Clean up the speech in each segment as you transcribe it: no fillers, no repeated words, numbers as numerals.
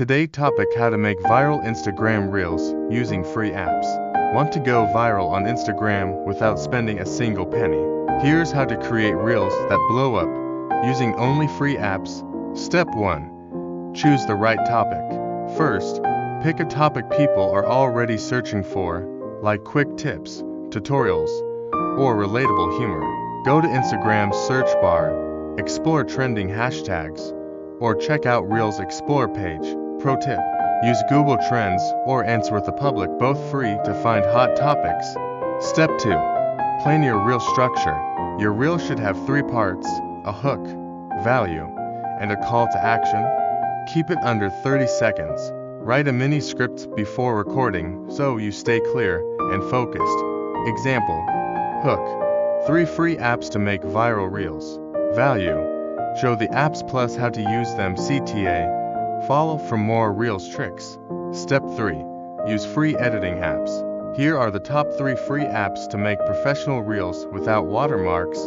Today topic: how to make viral Instagram Reels using free apps. Want to go viral on Instagram without spending a single penny? Here's how to create Reels that blow up using only free apps. Step 1. Choose the right topic. First, pick a topic people are already searching for, like quick tips, tutorials, or relatable humor. Go to Instagram's search bar, explore trending hashtags, or check out Reels Explore page. Pro tip: use Google Trends or Answer the Public, both free, to find hot topics. Step 2. Plan your reel structure. Your reel should have 3 parts: a hook, value, and a call to action. Keep it under 30 seconds. Write a mini script before recording so you stay clear and focused. Example: hook, 3 free apps to make viral reels. Value: show the apps plus how to use them. CTA: follow for more Reels tricks. Step 3. Use free editing apps. Here are the top 3 free apps to make professional Reels without watermarks: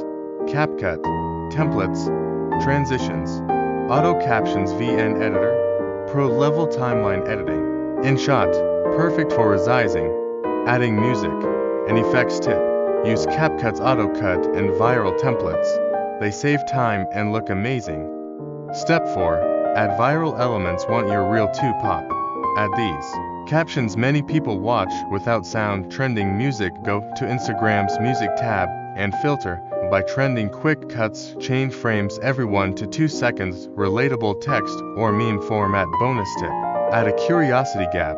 CapCut, templates, transitions, auto captions, VN editor, pro level timeline editing. InShot, perfect for resizing, adding music, and effects. Tip: use CapCut's auto cut and viral templates. They save time and look amazing. Step 4. Add viral elements. Want your reel to pop? Add these. Captions many people watch without sound. Trending music. Go to Instagram's music tab and filter by trending quick cuts. Change frames every 1 to 2 seconds. Relatable text or meme format. Bonus tip: add a curiosity gap.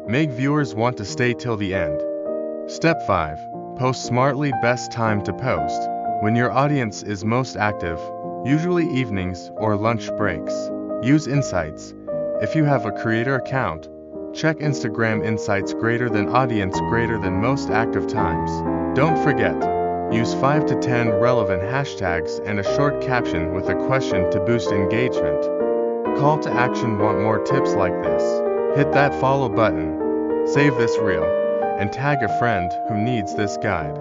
Make viewers want to stay till the end. Step 5. Post smartly. Best time to post: when your audience is most active, usually evenings or lunch breaks. Use insights. If you have a creator account, check Instagram insights: greater than audience, greater than most active times. Don't forget, use 5 to 10 relevant hashtags and a short caption with a question to boost engagement. Call to action: want more tips like this? Hit that follow button, save this reel, and tag a friend who needs this guide.